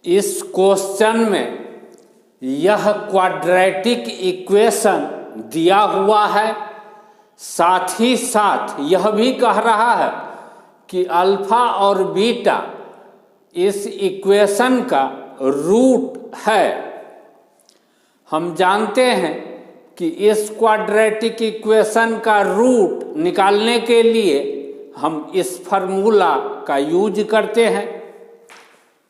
इस क्वेश्चन में यह क्वाड्रेटिक इक्वेशन दिया हुआ है, साथ ही साथ यह भी कह रहा है कि अल्फा और बीटा इस इक्वेशन का रूट है। हम जानते हैं कि इस क्वाड्रेटिक इक्वेशन का रूट निकालने के लिए हम इस फार्मूला का यूज करते हैं।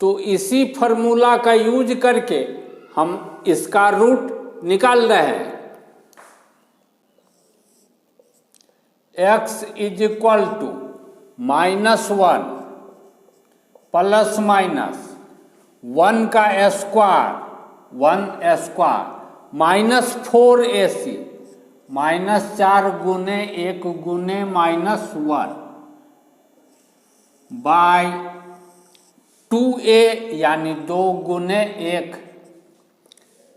तो इसी फार्मूला का यूज करके हम इसका रूट निकाल रहे हैं। x is equal to -1 plus minus 1 का स्क्वायर 1 स्क्वायर -4ac -4 गुने 1 गुने -1 बाय 2a यानी 2 गुने 1।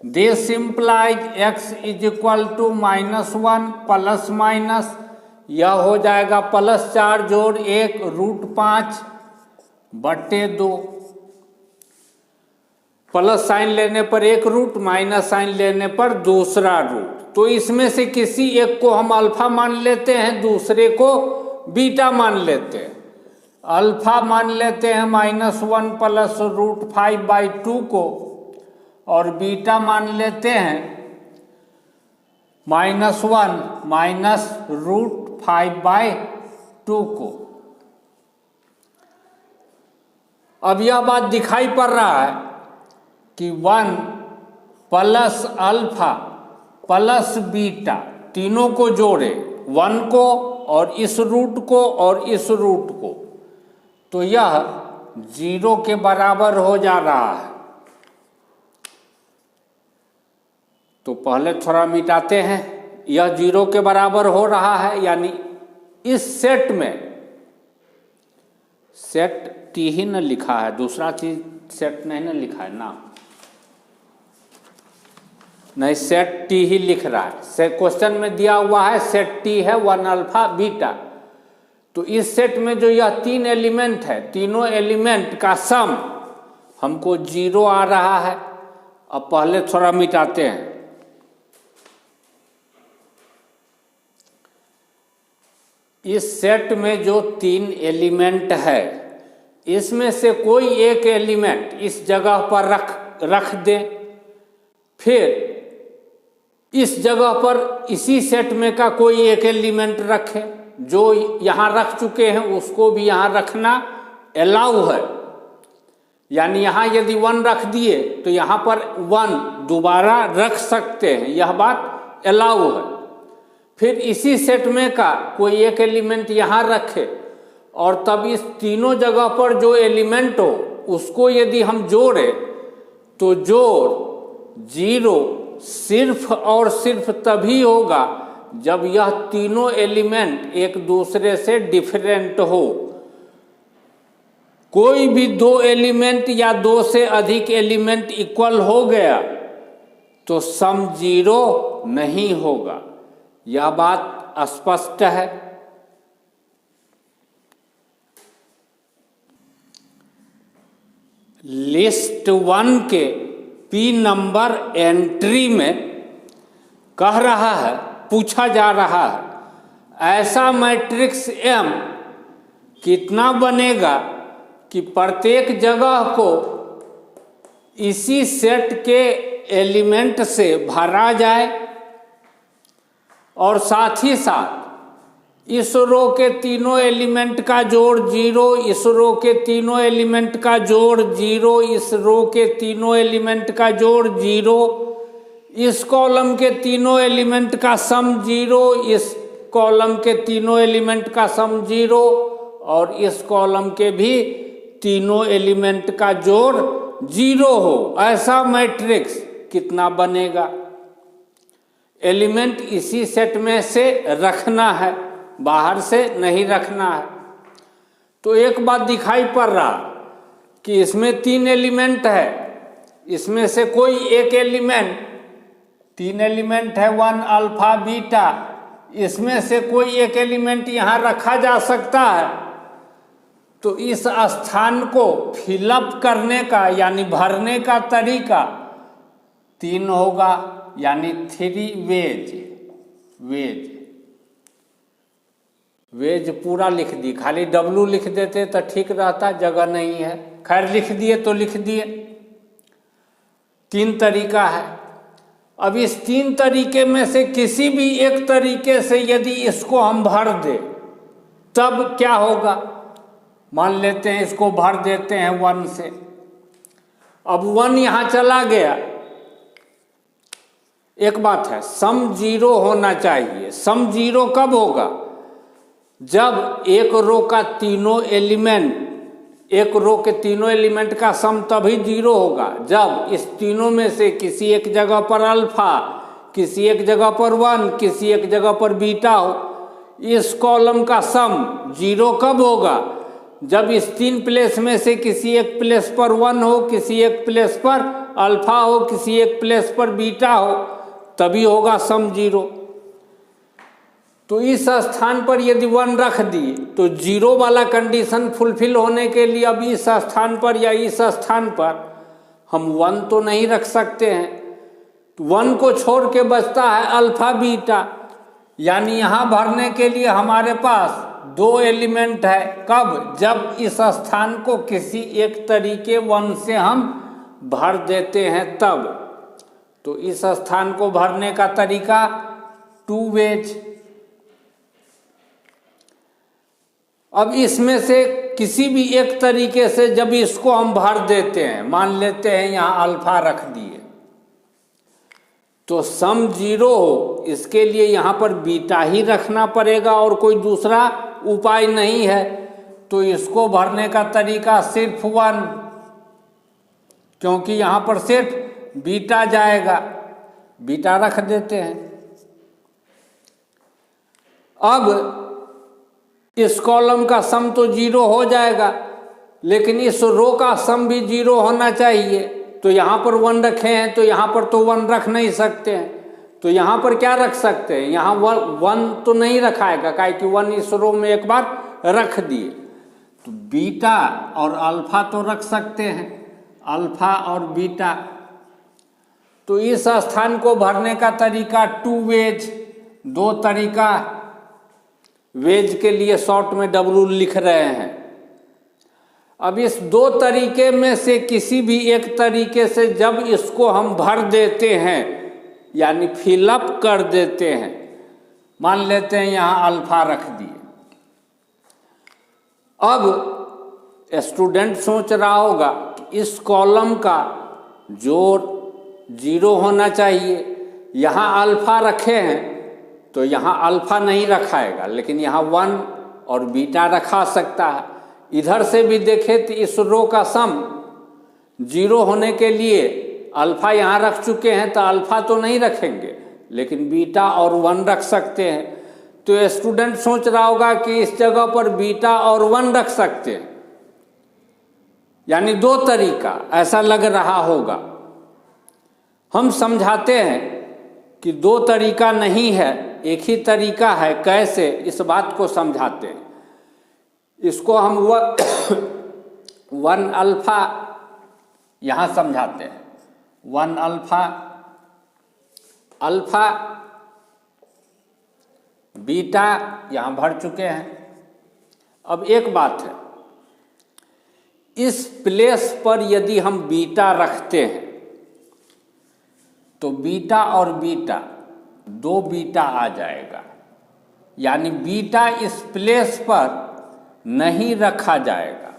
This implies x is equal to -1 plus minus, यह हो जाएगा +4 जोड़ 1 √5 बटे 2। प्लस साइन लेने पर एक रूट, माइनस साइन लेने पर दूसरा रूट। तो इसमें से किसी एक को हम अल्फा मान लेते हैं, दूसरे को बीटा मान लेते हैं। अल्फा मान लेते हैं -1 प्लस √5/2 को, और बीटा मान लेते हैं -1 माइनस √5/2 को। अब यह बात दिखाई पड़ रहा है कि 1 प्लस अल्फा प्लस बीटा तीनों को जोड़े, 1 को और इस रूट को और इस रूट को, तो यह 0 के बराबर हो जा रहा है। तो पहले थोड़ा मिटाते हैं। यह 0 के बराबर हो रहा है, यानी इस सेट में सेट टी ही न लिखा है, दूसरा चीज सेट नहीं न लिखा है ना, नहीं सेट टी ही लिख रहा है। से क्वेश्चन में दिया हुआ है सेट टी है 1 अल्फा बीटा। तो इस सेट में जो यह 3 एलिमेंट है, तीनों एलिमेंट का सम हमको 0 आ रहा है। अब पहले थोड़ा मिटाते हैं। इस सेट में जो 3 एलिमेंट है, इसमें से कोई एक एलिमेंट इस जगह पर रख दे, फिर इस जगह पर इसी सेट में का कोई एक एलिमेंट रखे। जो यहाँ रख चुके हैं उसको भी यहाँ रखना अलाउ है। यानी यहाँ यदि 1 रख दिए तो यहाँ पर 1 दोबारा रख सकते हैं, यह बात अलाउ है। फिर इसी सेट में का कोई एक एलिमेंट यहाँ रखे, और तब इस तीनों जगह पर जो एलिमेंट हो उसको यदि हम जोड़े तो जोड़ 0 सिर्फ और सिर्फ तभी होगा जब यह तीनों एलिमेंट एक दूसरे से डिफरेंट हो। कोई भी 2 एलिमेंट या 2 से अधिक एलिमेंट इक्वल हो गया तो सम 0 नहीं होगा। यह बात स्पष्ट है। लिस्ट 1 के P नंबर एंट्री में कह रहा है, पूछा जा रहा है, ऐसा मैट्रिक्स M कितना बनेगा कि प्रत्येक जगह को इसी सेट के एलिमेंट से भरा जाए, और साथ ही साथ इस रो के तीनों एलिमेंट का जोड़ 0, इस रो के तीनों एलिमेंट का जोड़ 0, इस रो के तीनों एलिमेंट का जोड़ 0, इस कॉलम के तीनों एलिमेंट का सम 0, इस कॉलम के तीनों एलिमेंट का सम 0, और इस कॉलम के भी तीनों एलिमेंट का जोड़ 0 हो। ऐसा मैट्रिक्स कितना बनेगा? एलिमेंट इसी सेट में से रखना है, बाहर से नहीं रखना है। तो एक बात दिखाई पड़ रहा कि इसमें 3 एलिमेंट है, इसमें से कोई एक एलिमेंट, 3 एलिमेंट है 1 अल्फा बीटा, इसमें से कोई एक एलिमेंट यहाँ रखा जा सकता है। तो इस स्थान को फिलअप करने का यानी भरने का तरीका 3 होगा, यानी 3 वेज पूरा लिख दी, खाली W लिख देते तो ठीक रहता, जगह नहीं है, खैर लिख दिए तो लिख दिए। 3 तरीका है। अब इस 3 तरीके में से किसी भी एक तरीके से यदि इसको हम भर दे तब क्या होगा? मान लेते हैं इसको भर देते हैं 1 से। अब 1 यहाँ चला गया। एक बात है, सम 0 होना चाहिए। सम 0 कब होगा? जब एक रो का तीनों एलिमेंट, एक रो के तीनों एलिमेंट का सम तभी 0 होगा जब इस तीनों में से किसी एक जगह पर अल्फा, किसी एक जगह पर 1, किसी एक जगह पर बीटा हो। इस कॉलम का सम 0 कब होगा? जब इस 3 प्लेस में से किसी एक प्लेस पर 1 हो, किसी एक प्लेस पर अल्फा हो, किसी एक प्लेस पर बीटा हो, तभी होगा सम 0। तो इस स्थान पर यदि 1 रख दिए तो 0 वाला कंडीशन फुलफिल होने के लिए अब इस स्थान पर या इस स्थान पर हम 1 तो नहीं रख सकते हैं। 1 को छोड़ के बचता है अल्फा बीटा, यानी यहाँ भरने के लिए हमारे पास 2 एलिमेंट है। कब? जब इस स्थान को किसी एक तरीके 1 से हम भर देते हैं तब। तो इस स्थान को भरने का तरीका 2 वेज। अब इसमें से किसी भी एक तरीके से जब इसको हम भर देते हैं, मान लेते हैं यहाँ अल्फा रख दिए, तो सम 0 हो इसके लिए यहाँ पर बीटा ही रखना पड़ेगा और कोई दूसरा उपाय नहीं है। तो इसको भरने का तरीका सिर्फ 1, क्योंकि यहाँ पर सिर्फ बीटा जाएगा, बीटा रख देते हैं। अब इस कॉलम का सम तो 0 हो जाएगा, लेकिन इस रो का सम भी 0 होना चाहिए। तो यहाँ पर 1 रखे हैं तो यहाँ पर तो 1 रख नहीं सकते हैं, तो यहाँ पर क्या रख सकते हैं? यहाँ 1 तो नहीं रखाएगा, काहे कि 1 इस रो में एक बार रख दिए। तो बीटा और अल्फा तो रख सकते हैं, अल्फा और बीटा। तो इस स्थान को भरने का तरीका 2 वेज। 2 तरीका, वेज के लिए शॉर्ट में W लिख रहे हैं। अब इस 2 तरीके में से किसी भी एक तरीके से जब इसको हम भर देते हैं यानी फिलअप कर देते हैं, मान लेते हैं यहाँ अल्फा रख दिए। अब स्टूडेंट सोच रहा होगा कि इस कॉलम का जोड़ 0 होना चाहिए, यहाँ अल्फा रखे हैं तो यहाँ अल्फा नहीं रखाएगा, लेकिन यहाँ 1 और बीटा रखा सकता है। इधर से भी देखें तो इस रो का सम 0 होने के लिए अल्फा यहाँ रख चुके हैं तो अल्फा तो नहीं रखेंगे, लेकिन बीटा और 1 रख सकते हैं। तो स्टूडेंट सोच रहा होगा कि इस जगह पर बीटा और 1 रख सकते हैं, यानी 2 तरीका ऐसा लग रहा होगा। हम समझाते हैं कि 2 तरीका नहीं है, एक ही तरीका है। कैसे? इस बात को समझाते हैं। इसको हम 1 अल्फा यहाँ समझाते हैं। 1 अल्फा, अल्फा बीटा यहाँ भर चुके हैं। अब एक बात है, इस प्लेस पर यदि हम बीटा रखते हैं तो बीटा और बीटा 2 बीटा आ जाएगा, यानी बीटा इस प्लेस पर नहीं रखा जाएगा।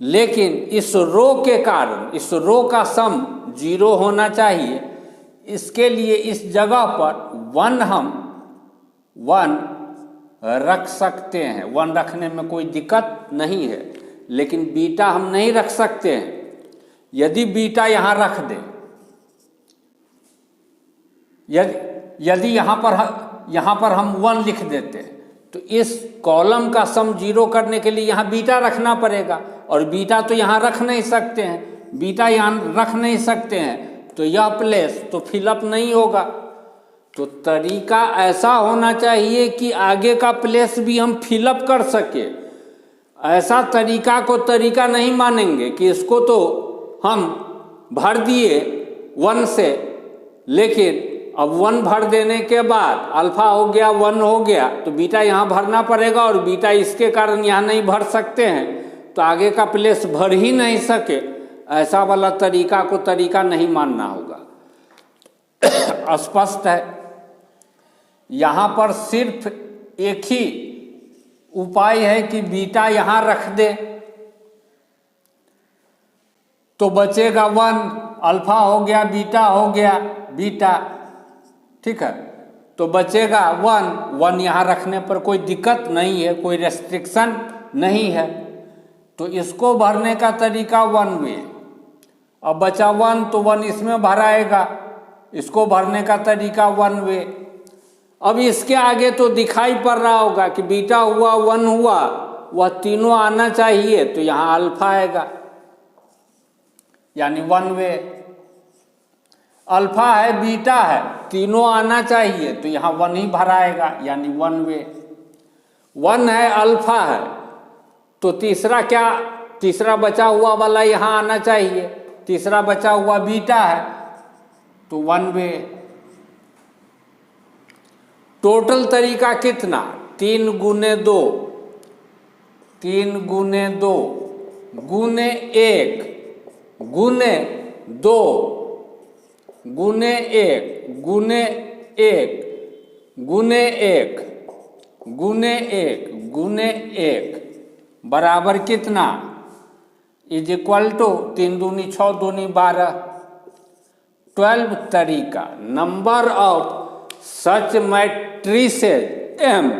लेकिन इस रो के कारण इस रो का सम 0 होना चाहिए, इसके लिए इस जगह पर 1 हम 1 रख सकते हैं। 1 रखने में कोई दिक्कत नहीं है, लेकिन बीटा हम नहीं रख सकते हैं। यदि बीटा यहाँ रख दें, यदि यहाँ पर हम 1 लिख देते हैं तो इस कॉलम का सम 0 करने के लिए यहाँ बीटा रखना पड़ेगा, और बीटा तो यहाँ रख नहीं सकते हैं, बीटा यहाँ रख नहीं सकते हैं, तो यह प्लेस तो फिलअप नहीं होगा। तो तरीका ऐसा होना चाहिए कि आगे का प्लेस भी हम फिलअप कर सके। ऐसा तरीका को तरीका नहीं मानेंगे कि इसको तो हम भर दिए 1 से, लेकिन अब 1 भर देने के बाद अल्फा हो गया 1 हो गया तो बीटा यहाँ भरना पड़ेगा, और बीटा इसके कारण यहाँ नहीं भर सकते हैं तो आगे का प्लेस भर ही नहीं सके। ऐसा वाला तरीका को तरीका नहीं मानना होगा। स्पष्ट है। यहाँ पर सिर्फ एक ही उपाय है कि बीटा यहाँ रख दे तो बचेगा 1, अल्फा हो गया बीटा हो गया बीटा, ठीक है, तो बचेगा 1 यहाँ रखने पर कोई दिक्कत नहीं है, कोई रेस्ट्रिक्शन नहीं है। तो इसको भरने का तरीका 1 वे। अब बचा 1 तो 1 इसमें भराएगा, इसको भरने का तरीका 1 वे। अब इसके आगे तो दिखाई पड़ रहा होगा कि बीटा हुआ 1 हुआ, वह तीनों आना चाहिए तो यहाँ अल्फा आएगा, यानी 1 वे। अल्फा है बीटा है, तीनों आना चाहिए तो यहाँ 1 ही भराएगा, यानी 1 वे। 1 है अल्फा है तो तीसरा क्या, तीसरा बचा हुआ वाला यहाँ आना चाहिए, तीसरा बचा हुआ बीटा है तो 1 वे। टोटल तरीका कितना, 3 गुने 2, 3 गुने 2 गुने 1 गुने 2 गुने 1 गुने 1 गुने 1 गुने 1 गुने 1 बराबर कितना, इज इक्वल टू 3 दूनी 6 दूनी 12। 12 तरीका, number of such matrices M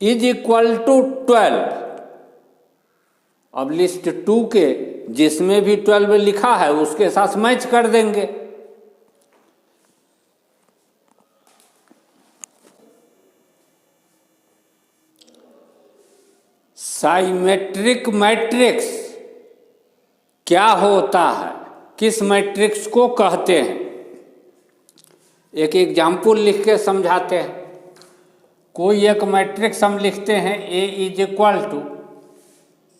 is equal to 12। अब लिस्ट 2 के जिसमें भी 12 लिखा है उसके साथ मैच कर देंगे। साइमेट्रिक मैट्रिक्स क्या होता है, किस मैट्रिक्स को कहते हैं, एक एग्जाम्पल लिख के समझाते हैं। कोई एक मैट्रिक्स हम लिखते हैं A इज इक्वल टू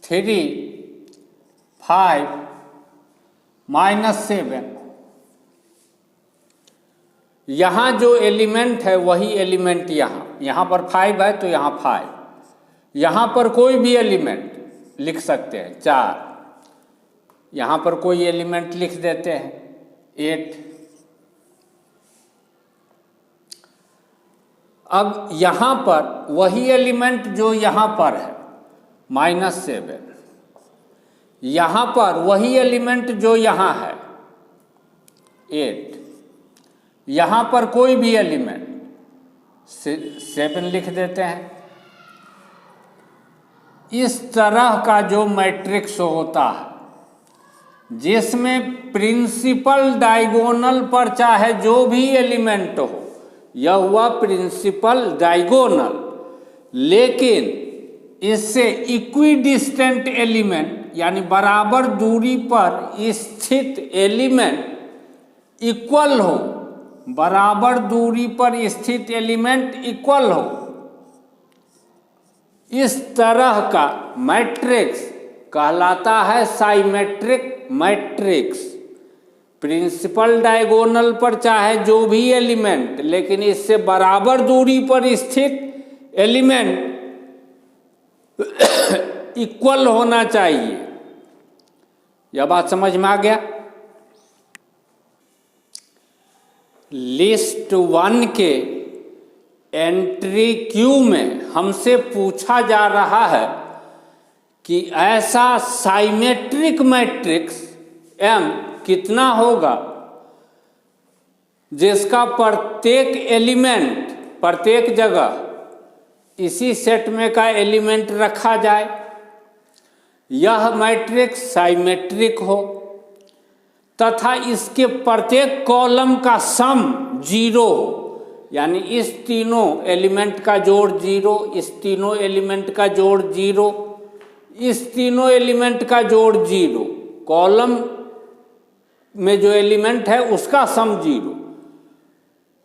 3 5 -7। यहाँ जो एलिमेंट है वही एलिमेंट यहाँ पर 5 है तो यहाँ 5, यहाँ पर कोई भी एलिमेंट लिख सकते हैं 4, यहाँ पर कोई एलिमेंट लिख देते हैं 8। अब यहाँ पर वही एलिमेंट जो यहाँ पर है -7, यहाँ पर वही एलिमेंट जो यहाँ है 8, यहाँ पर कोई भी एलिमेंट 7 लिख देते हैं। इस तरह का जो मैट्रिक्स होता है जिसमें प्रिंसिपल डायगोनल पर चाहे जो भी एलिमेंट हो, यह हुआ प्रिंसिपल डायगोनल, लेकिन इससे इक्विडिस्टेंट एलिमेंट यानी बराबर दूरी पर स्थित एलिमेंट इक्वल हो, बराबर दूरी पर स्थित एलिमेंट इक्वल हो, इस तरह का मैट्रिक्स कहलाता है साइमेट्रिक मैट्रिक्स। प्रिंसिपल डायगोनल पर चाहे जो भी एलिमेंट, लेकिन इससे बराबर दूरी पर स्थित एलिमेंट इक्वल होना चाहिए। यह बात समझ में आ गया। लिस्ट 1 के एंट्री क्यू में हमसे पूछा जा रहा है कि ऐसा साइमेट्रिक मैट्रिक्स M कितना होगा जिसका प्रत्येक एलिमेंट प्रत्येक जगह इसी सेट में का एलिमेंट रखा जाए, यह मैट्रिक्स साइमेट्रिक हो तथा इसके प्रत्येक कॉलम का सम 0 हो, यानी इस तीनों एलिमेंट का जोड़ 0, इस तीनों एलिमेंट का जोड़ 0, इस तीनों एलिमेंट का जोड़ 0, कॉलम में जो एलिमेंट है उसका सम 0,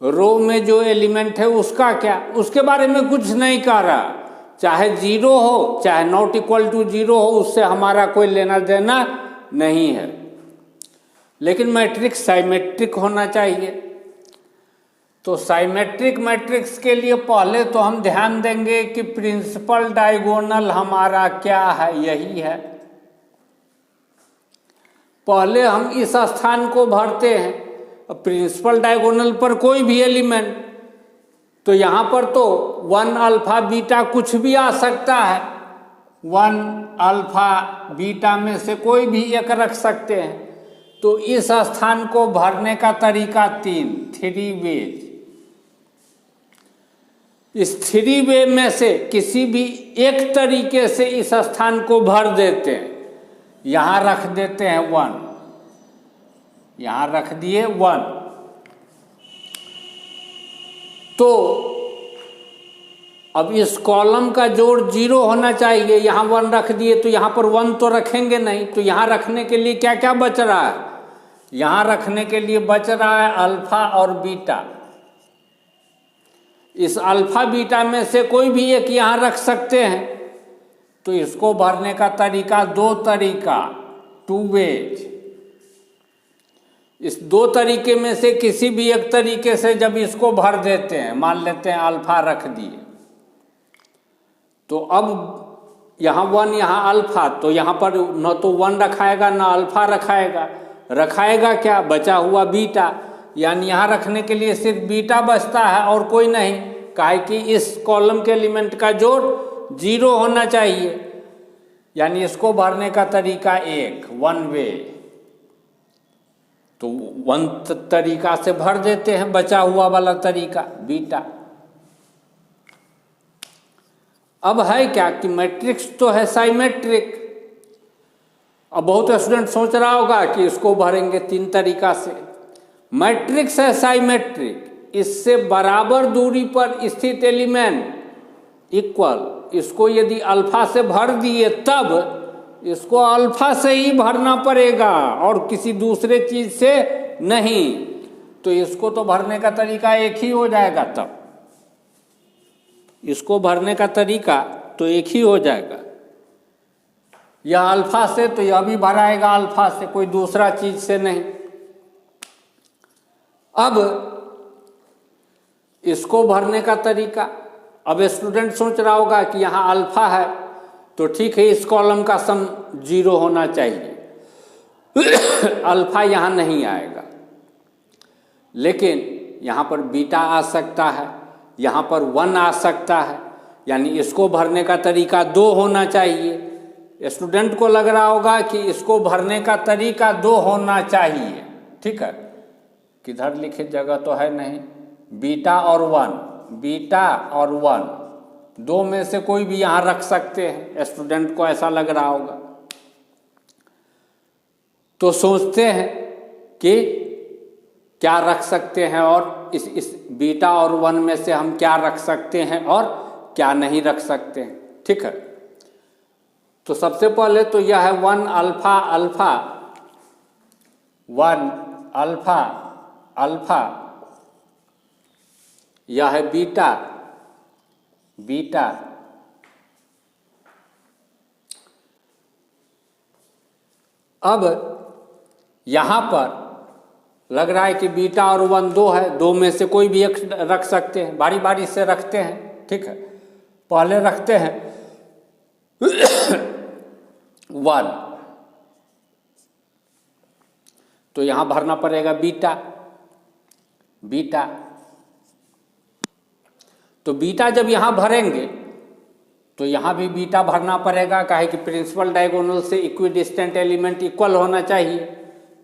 रो में जो एलिमेंट है उसका क्या, उसके बारे में कुछ नहीं कह रहा, चाहे 0 हो चाहे नॉट इक्वल टू 0 हो, उससे हमारा कोई लेना देना नहीं है। लेकिन मैट्रिक्स साइमेट्रिक होना चाहिए। तो साइमेट्रिक मैट्रिक्स के लिए पहले तो हम ध्यान देंगे कि प्रिंसिपल डायगोनल हमारा क्या है, यही है। पहले हम इस स्थान को भरते हैं। प्रिंसिपल डायगोनल पर कोई भी एलिमेंट, तो यहाँ पर तो 1 अल्फा बीटा कुछ भी आ सकता है। 1 अल्फा बीटा में से कोई भी एक रख सकते हैं। तो इस स्थान को भरने का तरीका 3 वेज। इस 3 वे में से किसी भी एक तरीके से इस स्थान को भर देते हैं। यहाँ रख देते हैं 1, यहाँ रख दिए 1। तो अब इस कॉलम का जोड़ 0 होना चाहिए। यहाँ 1 रख दिए तो यहाँ पर 1 तो रखेंगे नहीं। तो यहाँ रखने के लिए क्या क्या बच रहा है? यहाँ रखने के लिए बच रहा है अल्फा और बीटा। इस अल्फा बीटा में से कोई भी एक यहाँ रख सकते हैं। तो इसको भरने का तरीका 2 तरीका, 2 वेज। इस 2 तरीके में से किसी भी एक तरीके से जब इसको भर देते हैं, मान लेते हैं अल्फा रख दिए, तो अब यहाँ 1 यहाँ अल्फा, तो यहाँ पर न तो 1 रखाएगा ना अल्फा रखाएगा। रखाएगा क्या? बचा हुआ बीटा। यानी यहाँ रखने के लिए सिर्फ बीटा बचता है और कोई नहीं। काहे कि इस कॉलम के एलिमेंट का जोड़ 0 होना चाहिए। यानी इसको भरने का तरीका 1 वे। तो 1 तरीका से भर देते हैं, बचा हुआ वाला तरीका बीटा। अब है क्या कि मैट्रिक्स तो है साइमेट्रिक। अब बहुत स्टूडेंट सोच रहा होगा कि इसको भरेंगे 3 तरीका से। मैट्रिक्स है साइमेट्रिक, इससे बराबर दूरी पर स्थित एलिमेंट इक्वल, इसको यदि अल्फा से भर दिए तब इसको अल्फा से ही भरना पड़ेगा और किसी दूसरे चीज से नहीं। तो इसको तो भरने का तरीका एक ही हो जाएगा। तब इसको भरने का तरीका तो एक ही हो जाएगा। यह अल्फा से तो यह भी भराएगा अल्फा से, कोई दूसरा चीज से नहीं। अब इसको भरने का तरीका, अब स्टूडेंट सोच रहा होगा कि यहाँ अल्फा है तो ठीक है, इस कॉलम का सम 0 होना चाहिए। अल्फा यहाँ नहीं आएगा, लेकिन यहाँ पर बीटा आ सकता है, यहाँ पर 1 आ सकता है। यानी इसको भरने का तरीका 2 होना चाहिए। स्टूडेंट को लग रहा होगा कि इसको भरने का तरीका 2 होना चाहिए। ठीक है, किधर लिखे जगह तो है नहीं। बीटा और 1, बीटा और 1 2 में से कोई भी यहाँ रख सकते हैं। स्टूडेंट को ऐसा लग रहा होगा, तो सोचते हैं कि क्या रख सकते हैं और इस बीटा और 1 में से हम क्या रख सकते हैं और क्या नहीं रख सकते हैं। ठीक है, तो सबसे पहले तो यह है 1 अल्फा अल्फा, 1 अल्फा अल्फा, यह है बीटा बीटा। अब यहां पर लग रहा है कि बीटा और 1 2 है, 2 में से कोई भी एक रख सकते हैं, बारी बारी से रखते हैं। ठीक है, पहले रखते हैं 1, तो यहां भरना पड़ेगा बीटा बीटा। तो बीटा जब यहां भरेंगे तो यहां भी बीटा भरना पड़ेगा, काहे कि प्रिंसिपल डायगोनल से इक्विडिस्टेंट एलिमेंट इक्वल होना चाहिए।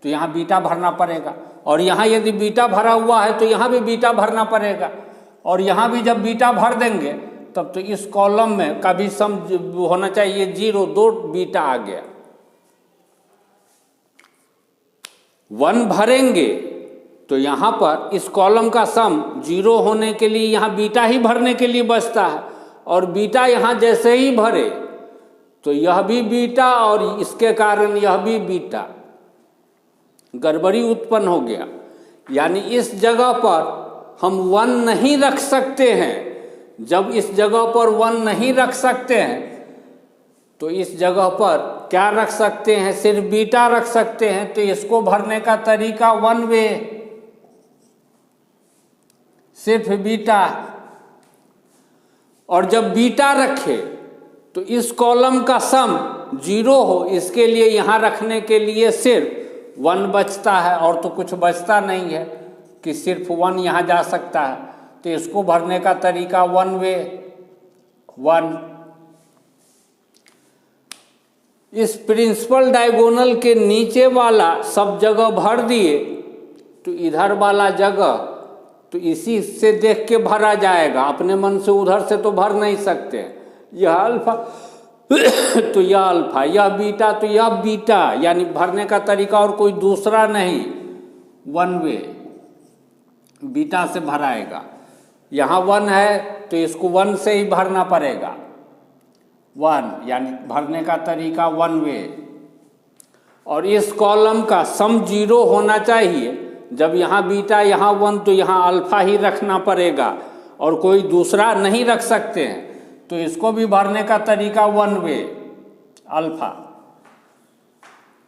तो यहां बीटा भरना पड़ेगा, और यहां यदि बीटा भरा हुआ है तो यहां भी बीटा भरना पड़ेगा। और यहां भी जब बीटा भर देंगे तब तो इस कॉलम में का भी सम होना चाहिए 0, 2 बीटा आ गया। 1 भरेंगे तो यहाँ पर इस कॉलम का सम 0 होने के लिए यहाँ बीटा ही भरने के लिए बचता है, और बीटा यहाँ जैसे ही भरे तो यह भी बीटा और इसके कारण यह भी बीटा, गड़बड़ी उत्पन्न हो गया। यानी इस जगह पर हम 1 नहीं रख सकते हैं, जब इस जगह पर 1 नहीं रख सकते हैं तो इस जगह पर क्या रख सकते हैं, सिर्फ बीटा रख सकते हैं। तो इसको भरने का तरीका 1 वे, सिर्फ बीटा। और जब बीटा रखे तो इस कॉलम का सम 0 हो, इसके लिए यहाँ रखने के लिए सिर्फ 1 बचता है और तो कुछ बचता नहीं है कि सिर्फ 1 यहाँ जा सकता है। तो इसको भरने का तरीका 1 वे 1। इस प्रिंसिपल डायगोनल के नीचे वाला सब जगह भर दिए तो इधर वाला जगह तो इसी से देख के भरा जाएगा, अपने मन से उधर से तो भर नहीं सकते। यह अल्फा तो यह अल्फा, यह बीटा तो यह बीटा, यानी भरने का तरीका और कोई दूसरा नहीं, 1 वे बीटा से भराएगा। यहाँ 1 है तो इसको 1 से ही भरना पड़ेगा, 1 यानी भरने का तरीका 1 वे। और इस कॉलम का सम 0 होना चाहिए। जब यहाँ बीटा यहाँ 1 तो यहाँ अल्फा ही रखना पड़ेगा और कोई दूसरा नहीं रख सकते हैं। तो इसको भी भरने का तरीका 1 वे अल्फा।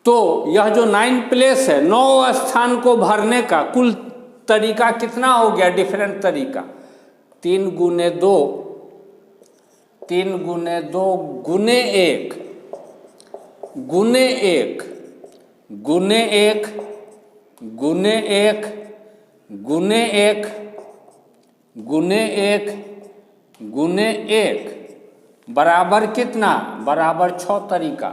तो यह जो 9 प्लेस है, 9 स्थान को भरने का कुल तरीका कितना हो गया, डिफरेंट तरीका 3 गुने 2 3 गुने 2 गुने 1 गुने 1 गुने 1 गुने 1 गुने 1 गुने 1 गुने 1 बराबर कितना, बराबर 6 तरीका।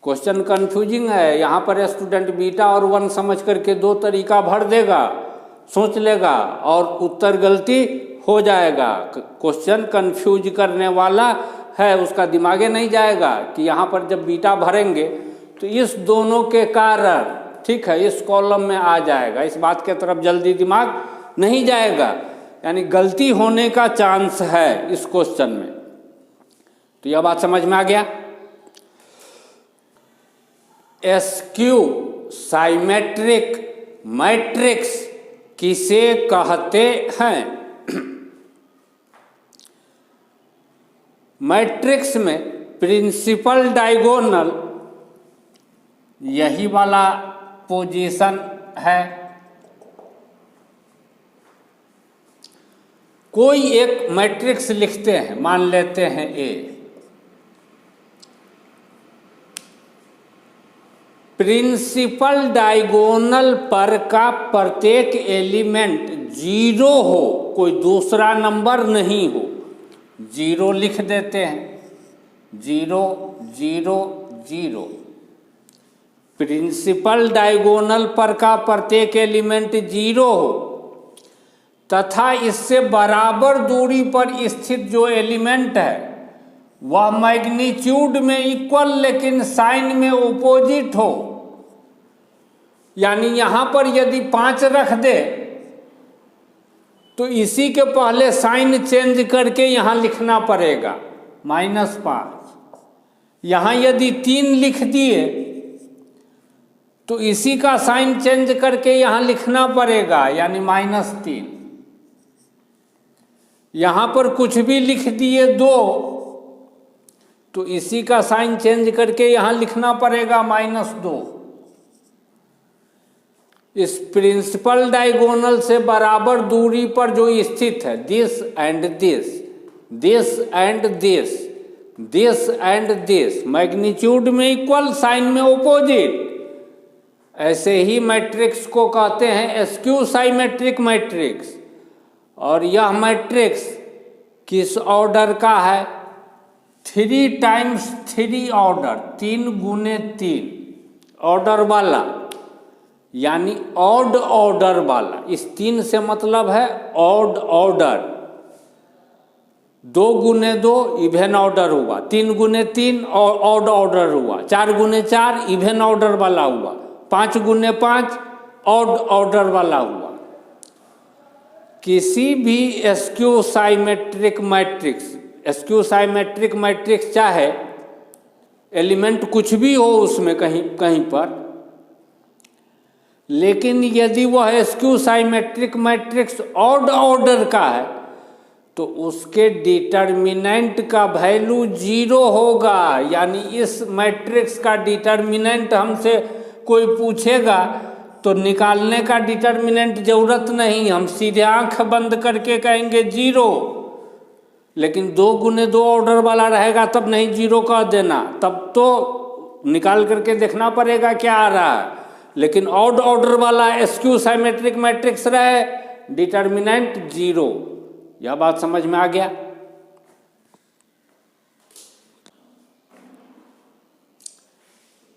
क्वेश्चन कंफ्यूजिंग है, यहाँ पर स्टूडेंट बीटा और 1 समझ करके 2 तरीका भर देगा, सोच लेगा और उत्तर गलती हो जाएगा। क्वेश्चन कंफ्यूज करने वाला है, उसका दिमागे नहीं जाएगा कि यहाँ पर जब बीटा भरेंगे तो इस दोनों के कारण, ठीक है, इस कॉलम में आ जाएगा। इस बात के तरफ जल्दी दिमाग नहीं जाएगा, यानी गलती होने का चांस है इस क्वेश्चन में। तो यह बात समझ में आ गया। एस्क्यू साइमेट्रिक मैट्रिक्स किसे कहते हैं? मैट्रिक्स में प्रिंसिपल डायगोनल यही वाला पोजीशन है। कोई एक मैट्रिक्स लिखते हैं, मान लेते हैं ए। प्रिंसिपल डायगोनल पर का प्रत्येक एलिमेंट 0 हो, कोई दूसरा नंबर नहीं हो, 0 लिख देते हैं, 0 0 0। प्रिंसिपल डायगोनल पर का प्रत्येक एलिमेंट 0 हो तथा इससे बराबर दूरी पर स्थित जो एलिमेंट है वह मैग्नीट्यूड में इक्वल लेकिन साइन में ओपोजिट हो। यानी यहाँ पर यदि 5 रख दे तो इसी के पहले साइन चेंज करके यहाँ लिखना पड़ेगा -5। यहाँ यदि 3 लिख दिए तो इसी का साइन चेंज करके यहाँ लिखना पड़ेगा, यानी -3। यहाँ पर कुछ भी लिख दिए 2 तो इसी का साइन चेंज करके यहाँ लिखना पड़ेगा -2। इस प्रिंसिपल डायगोनल से बराबर दूरी पर जो स्थित है, this and this, this and this, this and this, magnitude में इक्वल, साइन में ओपोजिट, ऐसे ही मैट्रिक्स को कहते हैं एस्क्यू साइमेट्रिक मैट्रिक्स। और यह मैट्रिक्स किस ऑर्डर का है? 3 टाइम्स 3 ऑर्डर, 3 गुने 3 ऑर्डर वाला, यानी ऑड ऑर्डर वाला। इस 3 से मतलब है ऑड ऑर्डर। 2 गुने 2 इवेन ऑर्डर हुआ, 3 गुने 3 ऑड ऑर्डर हुआ, 4 गुने 4 इवेन ऑर्डर वाला हुआ, 5 गुने 5 ऑड ऑर्डर वाला हुआ। किसी भी askew symmetric matrix, askew symmetric matrix चाहे एलिमेंट कुछ भी हो उसमें कहीं कहीं पर, लेकिन यदि वह askew symmetric matrix odd order का है तो उसके डिटर्मिनेंट का वैल्यू 0 होगा। यानी इस मैट्रिक्स का डिटर्मिनेंट हमसे कोई पूछेगा तो निकालने का डिटर्मिनेंट जरूरत नहीं, हम सीधे आंख बंद करके कहेंगे 0। लेकिन 2 गुने 2 ऑर्डर वाला रहेगा तब नहीं 0 कह देना, तब तो निकाल करके देखना पड़ेगा क्या आ रहा है। लेकिन ऑड ऑर्डर वाला स्क्यू साइमेट्रिक मैट्रिक्स रहे, डिटर्मिनेंट 0। यह बात समझ में आ गया।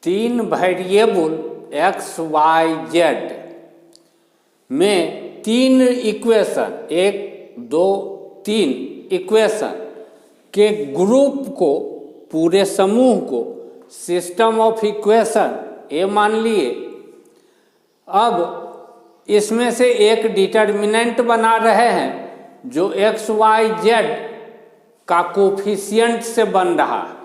तीन वेरिएबल x, y, z में 3 इक्वेशन, 1, 2, 3 इक्वेशन के ग्रुप को, पूरे समूह को सिस्टम ऑफ इक्वेशन ए मान लिए। अब इसमें से एक डिटर्मिनेंट बना रहे हैं जो x, y, z का कोफिशिएंट से बन रहा है।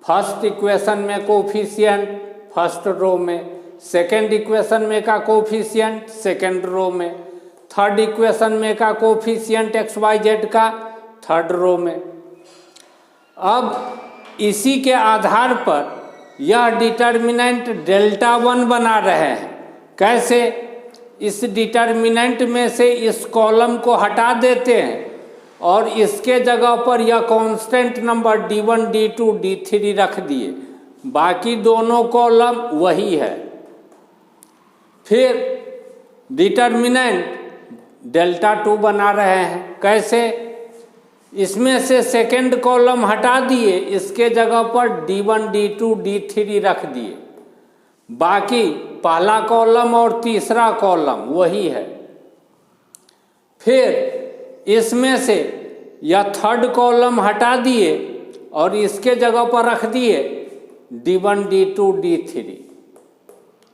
फर्स्ट इक्वेशन में कोफिशिएंट फर्स्ट रो में, सेकेंड इक्वेशन में का कोफिशिएंट सेकेंड रो में, थर्ड इक्वेशन में का कोफिशिएंट x, y, z का थर्ड रो में। अब इसी के आधार पर यह डिटर्मिनेंट डेल्टा 1 बना रहे हैं। कैसे? इस डिटर्मिनेंट में से इस कॉलम को हटा देते हैं और इसके जगह पर यह constant number d1, d2, d3 रख दिए, बाकी दोनों कॉलम वही है। फिर डिटर्मिनेंट डेल्टा 2 बना रहे हैं। कैसे? इसमें से सेकेंड कॉलम हटा दिए, इसके जगह पर d1, d2, d3 रख दिए, बाकी पहला कॉलम और तीसरा कॉलम वही है। फिर इसमें से यह थर्ड कॉलम हटा दिए और इसके जगह पर रख दिए d1, d2, d3।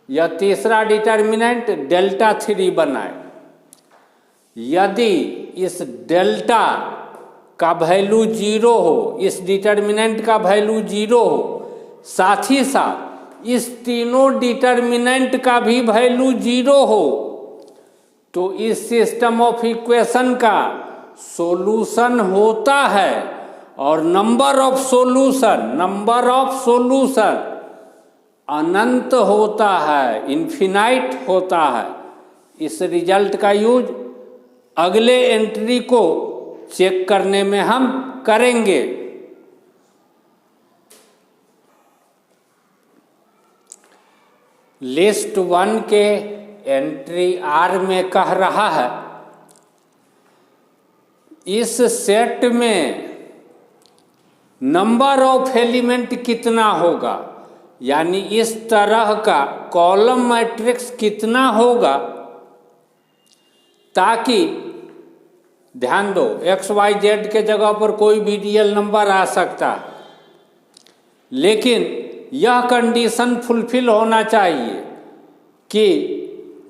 यह तीसरा डिटर्मिनेंट डेल्टा 3 बनाए। यदि इस डेल्टा का वैल्यू 0 हो, इस डिटर्मिनेंट का वैल्यू 0 हो, साथ ही साथ इस तीनों डिटर्मिनेंट का भी वैल्यू 0 हो, तो इस सिस्टम ऑफ इक्वेशन का सॉल्यूशन होता है। और नंबर ऑफ सॉल्यूशन अनंत होता है, इन्फिनाइट होता है। इस रिजल्ट का यूज अगले एंट्री को चेक करने में हम करेंगे। लिस्ट 1 के एंट्री R में कह रहा है इस सेट में नंबर ऑफ एलिमेंट कितना होगा, यानी इस तरह का कॉलम मैट्रिक्स कितना होगा, ताकि ध्यान दो x, y, z के जगह पर कोई भी रियल नंबर आ सकता है, लेकिन यह कंडीशन फुलफिल होना चाहिए कि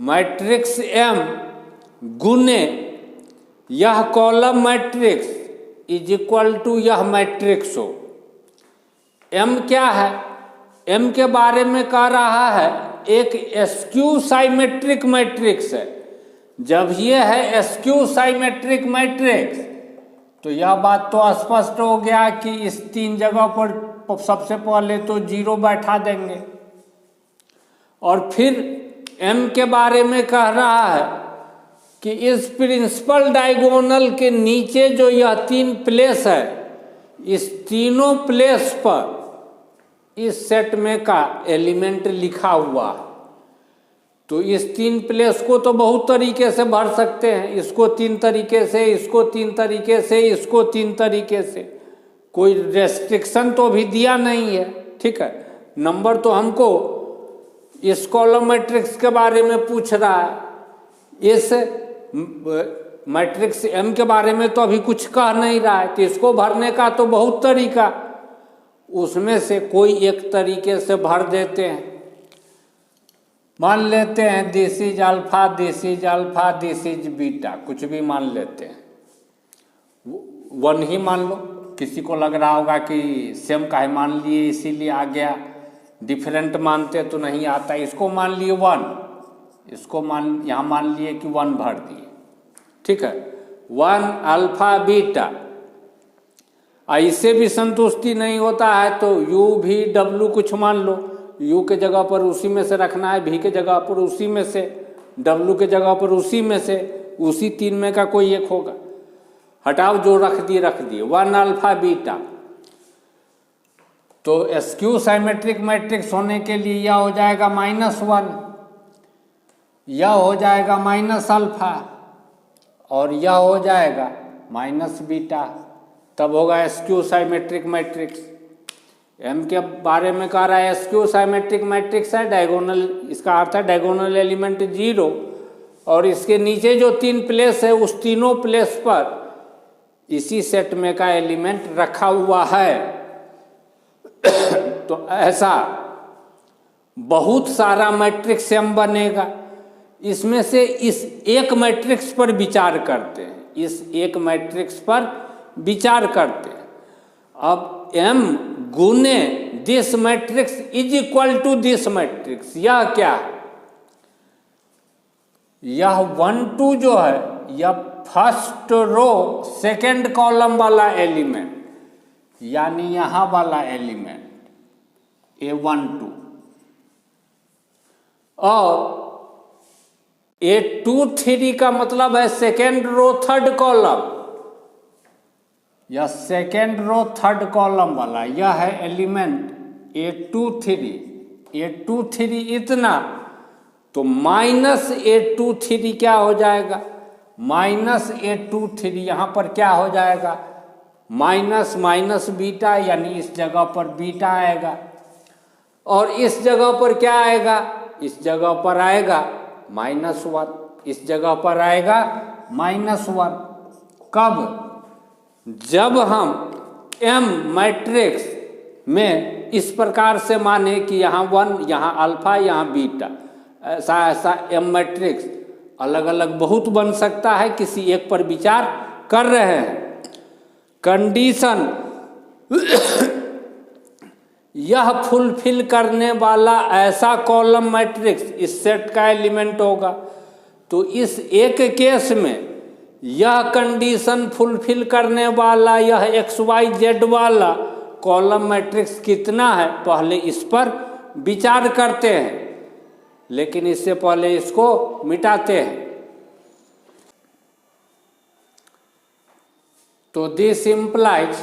मैट्रिक्स M गुने यह column matrix is equal to यह मैट्रिक्स हो। M क्या है? M के बारे में कह रहा है एक स्क्यू साइमेट्रिक मैट्रिक्स है। जब ये है स्क्यू साइमेट्रिक मैट्रिक्स तो यह बात तो स्पष्ट हो गया कि इस 3 जगह पर सबसे पहले तो 0 बैठा देंगे, और फिर M के बारे में कह रहा है कि इस प्रिंसिपल डायगोनल के नीचे जो यह 3 प्लेस है, इस तीनों प्लेस पर इस सेट में का एलिमेंट लिखा हुआ है। तो इस 3 प्लेस को तो बहुत तरीके से भर सकते हैं, इसको 3 तरीके से, इसको 3 तरीके से, इसको 3 तरीके से, कोई रेस्ट्रिक्शन तो भी दिया नहीं है। ठीक है, नंबर तो हमको इस कॉलम मैट्रिक्स के बारे में पूछ रहा है, इस मैट्रिक्स M के बारे में तो अभी कुछ कह नहीं रहा है, तो इसको भरने का तो बहुत तरीका, उसमें से कोई एक तरीके से भर देते हैं। मान लेते हैं this is alpha, this is alpha, this is beta, कुछ भी मान लेते हैं, 1 ही मान लो। किसी को लग रहा होगा कि सेम काहे मान लिए इसीलिए आ गया, डिफरेंट मानते तो नहीं आता। इसको मान लिए 1, इसको यहाँ मान लिए कि 1 भर दिए। ठीक है, 1 अल्फा बीटा। ऐसे भी संतुष्टि नहीं होता है तो u भी w कुछ मान लो, u के जगह पर उसी में से रखना है, v के जगह पर उसी में से, w के जगह पर उसी में से, उसी तीन में का कोई एक होगा। हटाओ, जो रख दिए 1 अल्फा बीटा। तो स्क्यू साइमेट्रिक मैट्रिक्स होने के लिए यह हो जाएगा -1, यह हो जाएगा माइनस अल्फा और यह हो जाएगा माइनस बीटा, तब होगा स्क्यू साइमेट्रिक मैट्रिक्स। एम के बारे में कह रहा है स्क्यू साइमेट्रिक मैट्रिक्स है डायगोनल, इसका अर्थ है डायगोनल एलिमेंट 0 और इसके नीचे जो 3 प्लेस है उस तीनों प्लेस पर इसी सेट में का एलिमेंट रखा हुआ है। तो ऐसा बहुत सारा मैट्रिक्स एम बनेगा। इसमें से इस एक मैट्रिक्स पर विचार करते हैं, इस एक मैट्रिक्स पर विचार करते हैं। अब m गुने this matrix is equal to this matrix, यह क्या है? यह 1 2 जो है यह फर्स्ट रो सेकेंड कॉलम वाला एलिमेंट, यानी यहां वाला एलिमेंट A1 2 और A2 3 का मतलब है सेकेंड रो थर्ड कॉलम, यह सेकेंड रो थर्ड कॉलम वाला, यह है एलिमेंट A2 3 इतना, तो -A2 क्या हो जाएगा? -A2 यहाँ पर क्या हो जाएगा? माइनस बीटा, यानी इस जगह पर बीटा आएगा और इस जगह पर क्या आएगा? इस जगह पर आएगा -1, इस जगह पर आएगा -1। कब? जब हम m मैट्रिक्स में इस प्रकार से माने कि यहाँ 1, यहाँ अल्फा, यहाँ बीटा, ऐसा m मैट्रिक्स अलग अलग बहुत बन सकता है, किसी एक पर विचार कर रहे हैं। कंडीशन यह फुलफिल करने वाला ऐसा कॉलम मैट्रिक्स इस सेट का एलिमेंट होगा। तो इस एक केस में यह कंडीशन फुलफिल करने वाला यह XYZ वाला कॉलम मैट्रिक्स कितना है, पहले इस पर विचार करते हैं, लेकिन इससे पहले इसको मिटाते हैं। तो दिस इम्प्लाइज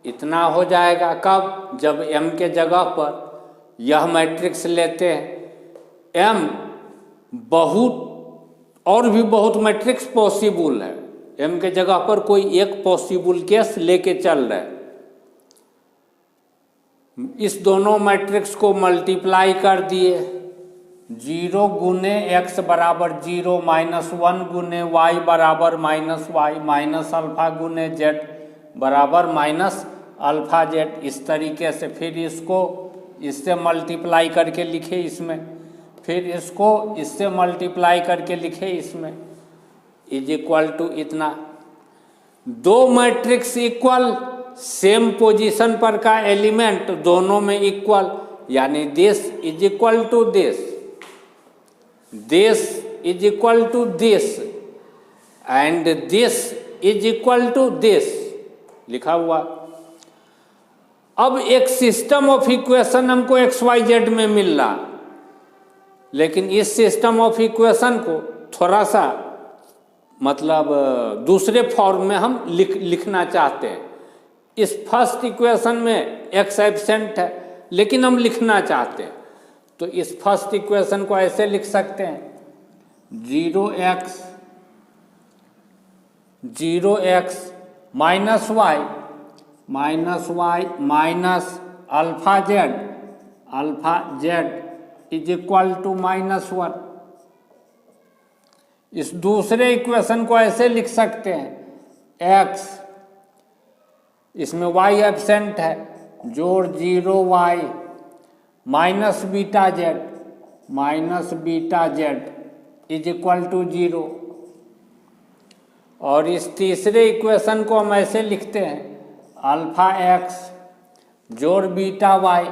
इतना हो जाएगा। कब? जब m के जगह पर यह मैट्रिक्स लेते हैं। m बहुत और भी बहुत मैट्रिक्स पॉसिबल है, m के जगह पर कोई एक पॉसिबल केस लेके चल रहे हैं। इस दोनों मैट्रिक्स को मल्टीप्लाई कर दिए, 0 गुने x बराबर 0, -1 गुने y बराबर -y, माइनस अल्फा गुने z बराबर -αz। इस तरीके से फिर इसको इससे मल्टीप्लाई करके लिखे इसमें, फिर इसको इससे मल्टीप्लाई करके लिखे इसमें, इज इक्वल टू इतना। दो मैट्रिक्स इक्वल, सेम पोजीशन पर का एलिमेंट दोनों में इक्वल, यानी this is equal to this, this is equal to this and this is equal to this लिखा हुआ। अब एक सिस्टम ऑफ इक्वेशन हमको XYZ में मिल रहा, लेकिन इस सिस्टम ऑफ इक्वेशन को थोड़ा सा मतलब दूसरे फॉर्म में हम लिखना चाहते हैं। इस फर्स्ट इक्वेशन में x एब्सेंट है, लेकिन हम लिखना चाहते हैं, तो इस फर्स्ट इक्वेशन को ऐसे लिख सकते हैं, 0x minus y minus alpha z is equal to -1। इस दूसरे इक्वेशन को ऐसे लिख सकते हैं, x, इसमें y एब्सेंट है, जोड़ 0y minus beta z is equal to 0। और इस तीसरे इक्वेशन को हम ऐसे लिखते हैं, अल्फा x जोड़ बीटा y,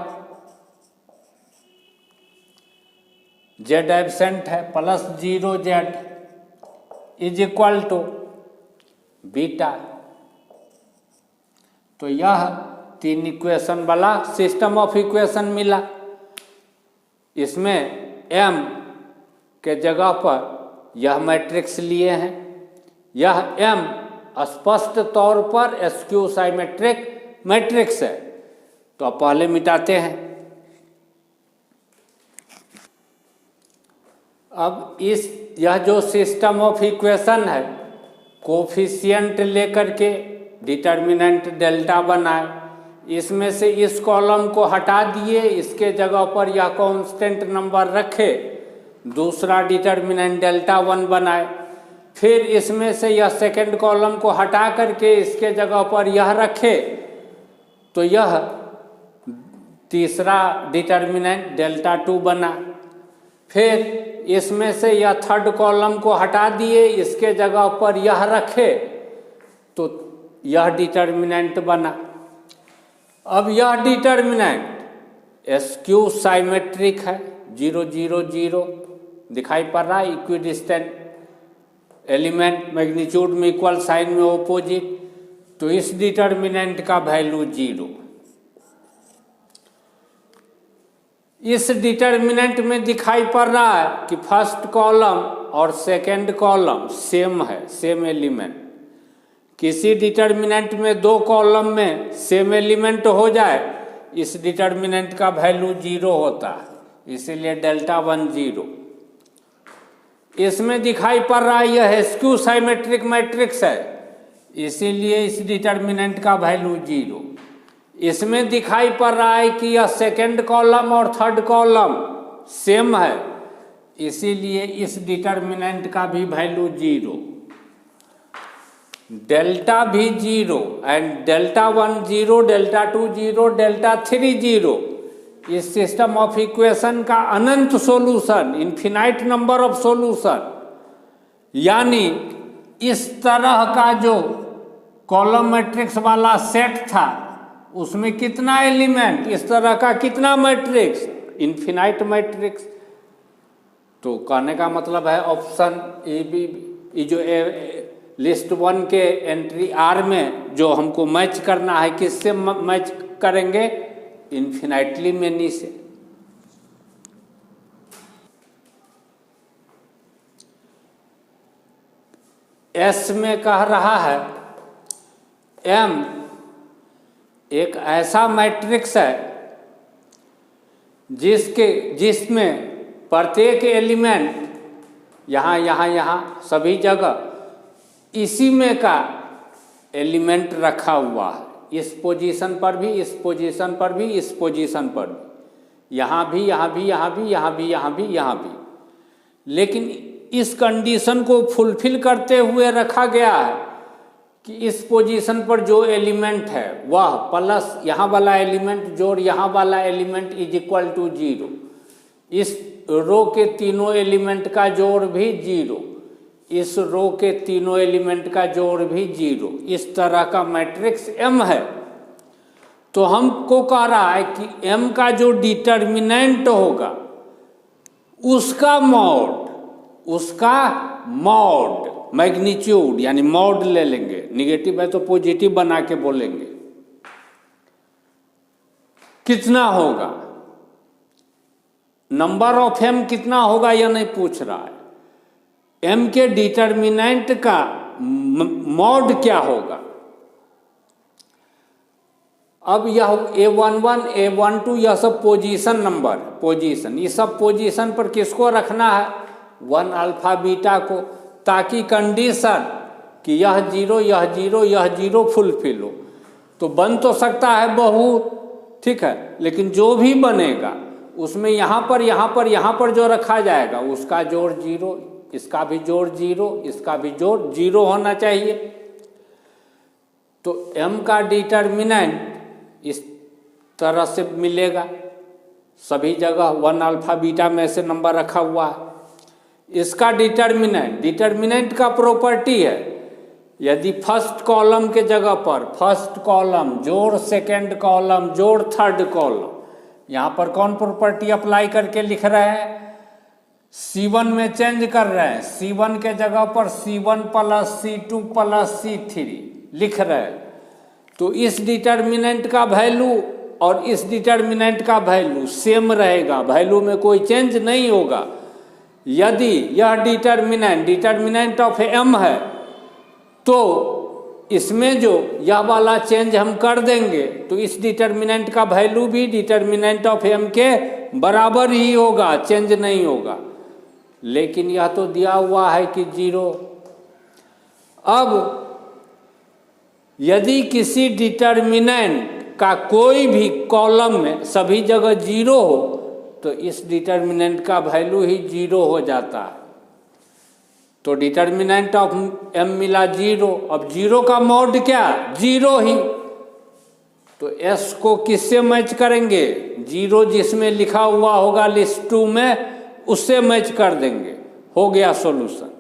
z एब्सेंट है, plus 0z is equal to beta. तो यह 3 इक्वेशन वाला सिस्टम ऑफ इक्वेशन मिला। इसमें m के जगह पर यह मैट्रिक्स लिए हैं। यह m स्पष्ट तौर पर स्क्यू साइमेट्रिक मैट्रिक्स है। तो अब पहले मिटाते हैं। अब यह जो सिस्टम ऑफ इक्वेशन है, कोफिशिएंट लेकर के डिटर्मिनेंट डेल्टा बनाए। इसमें से इस कॉलम को हटा दिए, इसके जगह पर यह कांस्टेंट नंबर रखे, दूसरा डिटर्मिनेंट डेल्टा 1 बनाए। फिर इसमें से यह सेकंड कॉलम को हटा करके इसके जगह पर यह रखे, तो यह तीसरा डिटर्मिनेंट डेल्टा 2 बना। फिर इसमें से यह थर्ड कॉलम को हटा दिए, इसके जगह पर यह रखे, तो यह डिटर्मिनेंट बना। अब यह डिटर्मिनेंट स्क्यू साइमेट्रिक है, 0 0 0 दिखाई पड़ रहा है। इक्विडिस्टेंट एलिमेंट मैग्नीट्यूड में इक्वल, साइन में ऑपोजिट। तो इस डिटर्मिनेंट का वैल्यू 0। इस डिटर्मिनेंट में दिखाई पड़ रहा है कि फर्स्ट कॉलम और सेकंड कॉलम सेम है, सेम एलिमेंट। किसी डिटर्मिनेंट में 2 कॉलम में सेम एलिमेंट हो जाए, इस डिटर्मिनेंट का वैल्यू 0 होता है, इसीलिए डेल्टा 1 0। इसमें दिखाई पड़ रहा है यह स्क्यू साइमेट्रिक मैट्रिक्स है, इसीलिए इस डिटर्मिनेंट का वैल्यू 0। इसमें दिखाई पड़ रहा है कि यह सेकंड कॉलम और थर्ड कॉलम सेम है, इसीलिए इस डिटर्मिनेंट का भी वैल्यू 0। डेल्टा भी 0 एंड डेल्टा 1 0, डेल्टा 2 0, डेल्टा 3 0। इस सिस्टम ऑफ इक्वेशन का अनंत solution, infinite number of solution, यानी इस तरह का जो कॉलम मैट्रिक्स वाला सेट था, उसमें कितना एलिमेंट, इस तरह का कितना मैट्रिक्स, इन्फिनाइट मैट्रिक्स। तो कहने का मतलब है ऑप्शन ए बी, जो लिस्ट 1 के एंट्री आर में जो हमको मैच करना है, किससे मैच करेंगे, इन्फिनाइटली मेनी से। एस में कह रहा है एम एक ऐसा मैट्रिक्स है जिसमें प्रत्येक एलिमेंट यहाँ यहाँ यहाँ सभी जगह इसी में का एलिमेंट रखा हुआ है, इस पोजीशन पर भी, इस पोजीशन पर भी, इस पोजीशन पर भी, यहाँ भी, यहाँ भी, यहाँ भी, यहाँ भी, यहाँ भी, यहाँ भी। लेकिन इस कंडीशन को फुलफिल करते हुए रखा गया है कि इस पोजीशन पर जो एलिमेंट है वह प्लस यहाँ वाला एलिमेंट जोड़ यहाँ वाला एलिमेंट इज इक्वल टू 0। इस रो के तीनों एलिमेंट का जोड़ भी 0, इस रो के तीनों एलिमेंट का जोड़ भी 0। इस तरह का मैट्रिक्स M है। तो हमको कह रहा है कि M का जो डिटर्मिनेंट होगा उसका मॉड मैग्नीट्यूड, यानी मॉड ले लेंगे, निगेटिव है तो पॉजिटिव बना के बोलेंगे, कितना होगा, नंबर ऑफ M कितना होगा यह नहीं पूछ रहा है। M के डिटर्मिनेंट का मॉड क्या होगा। अब यह A11, A12 यह सब पोजीशन नंबर, पोजीशन, ये सब पोजीशन पर किसको रखना है, 1 अल्फा बीटा को, ताकि कंडीशन कि यह 0 यह 0 यह 0 फुलफिल हो। तो बन तो सकता है बहुत, ठीक है, लेकिन जो भी बनेगा उसमें यहाँ पर जो रखा जाएगा उसका जोड़ 0, इसका भी जोड़ 0, इसका भी जोड़ 0 होना चाहिए। तो M का डिटर्मिनेंट इस तरह से मिलेगा, सभी जगह 1 अल्फा बीटा में से नंबर रखा हुआ है। इसका डिटर्मिनेंट का प्रॉपर्टी है, यदि फर्स्ट कॉलम के जगह पर फर्स्ट कॉलम जोड़ सेकंड कॉलम जोड़ थर्ड कॉलम, यहाँ पर कौन प्रॉपर्टी अप्लाई करके लिख रहे हैं, C1 में चेंज कर रहे हैं, C1 के जगह पर C1 plus C2 plus C3 लिख रहे हैं, तो इस डिटर्मिनेंट का वैल्यू और इस डिटर्मिनेंट का वैल्यू सेम रहेगा, वैल्यू में कोई चेंज नहीं होगा। यदि यह डिटर्मिनेंट ऑफ m है तो इसमें जो यह वाला चेंज हम कर देंगे तो इस डिटर्मिनेंट का वैल्यू भी डिटर्मिनेंट ऑफ m के बराबर ही होगा, चेंज नहीं होगा। लेकिन यह तो दिया हुआ है कि 0। अब यदि किसी डिटर्मिनेंट का कोई भी कॉलम में सभी जगह 0 हो तो इस डिटर्मिनेंट का वैल्यू ही 0 हो जाता है। तो डिटर्मिनेंट ऑफ m मिला 0। अब 0 का मॉड क्या, 0 ही। तो s को किससे मैच करेंगे, 0 जिसमें लिखा हुआ होगा लिस्ट 2 में उससे मैच कर देंगे, हो गया सॉल्यूशन।